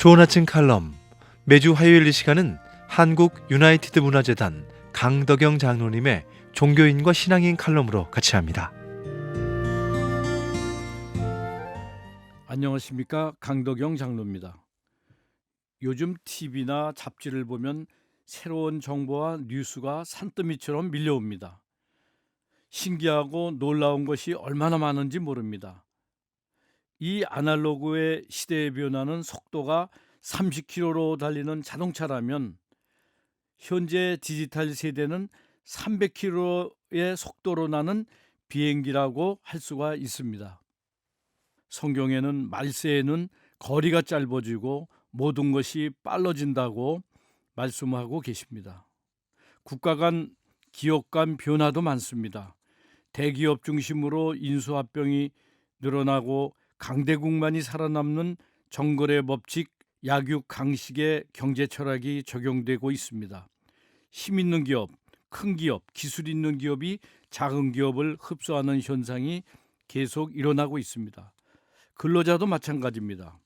좋은 아침 칼럼. 매주 화요일 이 시간은 한국 유나이티드 문화재단 강덕영 장로님의 종교인과 신앙인 칼럼으로 같이 합니다. 안녕하십니까, 강덕영 장로입니다. 요즘 TV나 잡지를 보면 새로운 정보와 뉴스가 산더미처럼 밀려옵니다. 신기하고 놀라운 것이 얼마나 많은지 모릅니다. 이 아날로그의 시대의 변화는 속도가 30km로 달리는 자동차라면 현재 디지털 세대는 300km의 속도로 나는 비행기라고 할 수가 있습니다. 성경에는 말세에는 거리가 짧아지고 모든 것이 빨라진다고 말씀하고 계십니다. 국가 간 기업 간 변화도 많습니다. 대기업 중심으로 인수합병이 늘어나고 강대국만이 살아남는 정거래 법칙, 약육 강식의 경제 철학이 적용되고 있습니다. 힘 있는 기업, 큰 기업, 기술 있는 기업이 작은 기업을 흡수하는 현상이 계속 일어나고 있습니다. 근로자도 마찬가지입니다.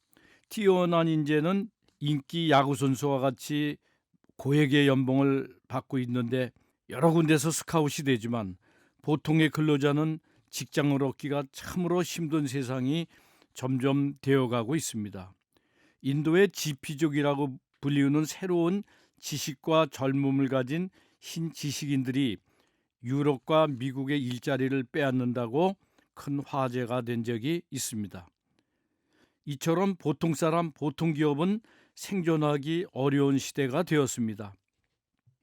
뛰어난 인재는 인기 야구 선수와 같이 고액의 연봉을 받고 있는데 여러 군데서 스카웃이 되지만 보통의 근로자는 직장을 얻기가 참으로 힘든 세상이 점점 되어가고 있습니다. 인도의 지피족이라고 불리우는 새로운 지식과 젊음을 가진 신지식인들이 유럽과 미국의 일자리를 빼앗는다고 큰 화제가 된 적이 있습니다. 이처럼 보통 사람, 보통 기업은 생존하기 어려운 시대가 되었습니다.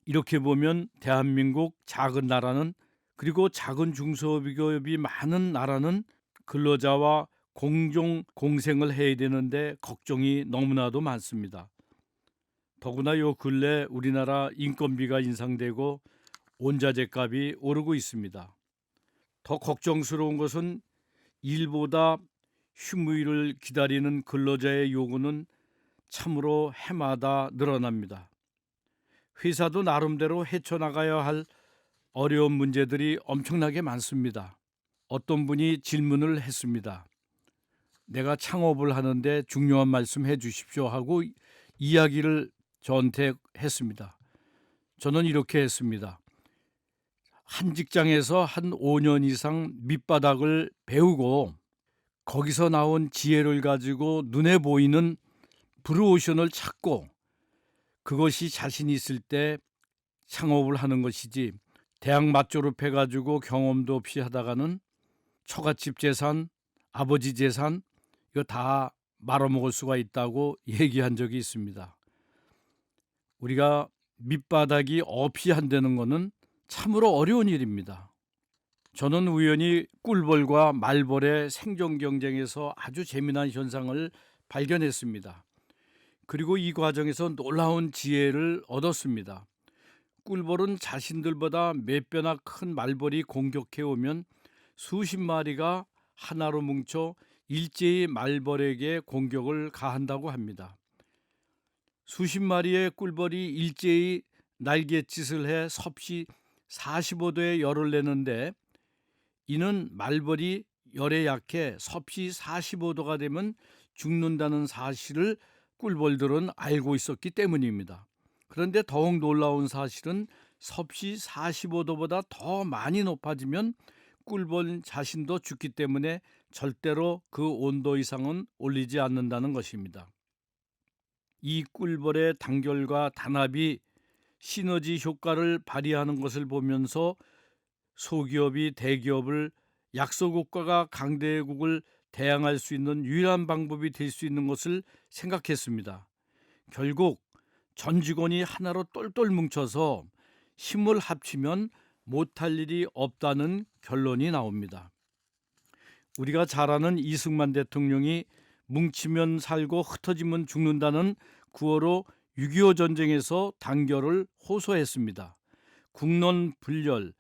이렇게 보면 대한민국 작은 나라는, 그리고 작은 중소기업이 많은 나라는 근로자와 공정 공생을 해야 되는데 걱정이 너무나도 많습니다. 더구나 요 근래 우리나라 인건비가 인상되고 원자재 값이 오르고 있습니다. 더 걱정스러운 것은 일보다 휴무일을 기다리는 근로자의 요구는 참으로 해마다 늘어납니다. 회사도 나름대로 헤쳐나가야 할 어려운 문제들이 엄청나게 많습니다. 어떤 분이 질문을 했습니다. 내가 창업을 하는데 중요한 말씀 해 주십시오 하고 이야기를 저한테 했습니다. 저는 이렇게 했습니다. 한 직장에서 한 5년 이상 밑바닥을 배우고 거기서 나온 지혜를 가지고 눈에 보이는 브루오션을 찾고 그것이 자신 있을 때 창업을 하는 것이지, 대학 맞졸업해가지고 경험도 없이 하다가는 처갓집 재산, 아버지 재산 이거 다 말아먹을 수가 있다고 얘기한 적이 있습니다. 우리가 밑바닥이 없이 한다는 것은 참으로 어려운 일입니다. 저는 우연히 꿀벌과 말벌의 생존 경쟁에서 아주 재미난 현상을 발견했습니다. 그리고 이 과정에서 놀라운 지혜를 얻었습니다. 꿀벌은 자신들보다 몇 배나 큰 말벌이 공격해 오면 수십 마리가 하나로 뭉쳐 일제히 말벌에게 공격을 가한다고 합니다. 수십 마리의 꿀벌이 일제히 날갯짓을 해 섭씨 45도의 열을 내는데, 이는 말벌이 열에 약해 섭씨 45도가 되면 죽는다는 사실을 꿀벌들은 알고 있었기 때문입니다. 그런데 더욱 놀라운 사실은 섭씨 45도보다 더 많이 높아지면 꿀벌 자신도 죽기 때문에 절대로 그 온도 이상은 올리지 않는다는 것입니다. 이 꿀벌의 단결과 단합이 시너지 효과를 발휘하는 것을 보면서 소기업이 대기업을, 약소국가가 강대국을 대항할 수 있는 유일한 방법이 될 수 있는 것을 생각했습니다. 결국 전 직원이 하나로 똘똘 뭉쳐서 힘을 합치면 못할 일이 없다는 결론이 나옵니다. 우리가 잘 아는 이승만 대통령이 뭉치면 살고 흩어지면 죽는다는 구호로 6.25 전쟁에서 단결을 호소했습니다. 국론 분열,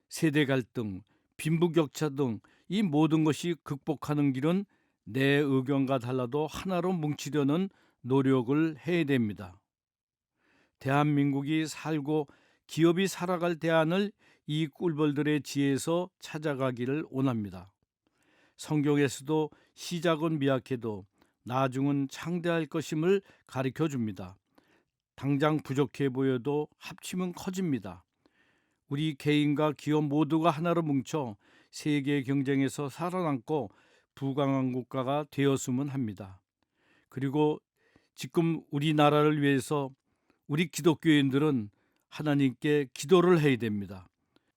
세대 갈등, 빈부격차 등 이 모든 것이 극복하는 길은 내 의견과 달라도 하나로 뭉치려는 노력을 해야 됩니다. 대한민국이 살고 기업이 살아갈 대안을 이 꿀벌들의 지혜에서 찾아가기를 원합니다. 성경에서도 시작은 미약해도 나중은 창대할 것임을 가르쳐 줍니다. 당장 부족해 보여도 합치면 커집니다. 우리 개인과 기업 모두가 하나로 뭉쳐 세계 경쟁에서 살아남고 부강한 국가가 되었으면 합니다. 그리고 지금 우리나라를 위해서 우리 기독교인들은 하나님께 기도를 해야 됩니다.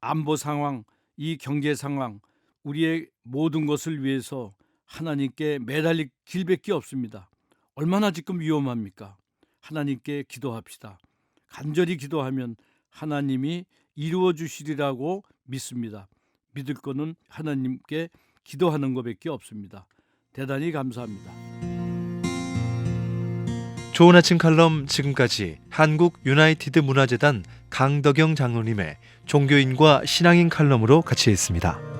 안보 상황, 이 경제 상황, 우리의 모든 것을 위해서 하나님께 매달릴 길밖에 없습니다. 얼마나 지금 위험합니까? 하나님께 기도합시다. 간절히 기도하면 하나님이 이루어 주시리라고 믿습니다. 믿을 거는 하나님께 기도하는 것밖에 없습니다. 대단히 감사합니다. 좋은 아침 칼럼 지금까지 한국 유나이티드 문화재단 강덕영 장로님의 종교인과 신앙인 칼럼으로 같이 했습니다.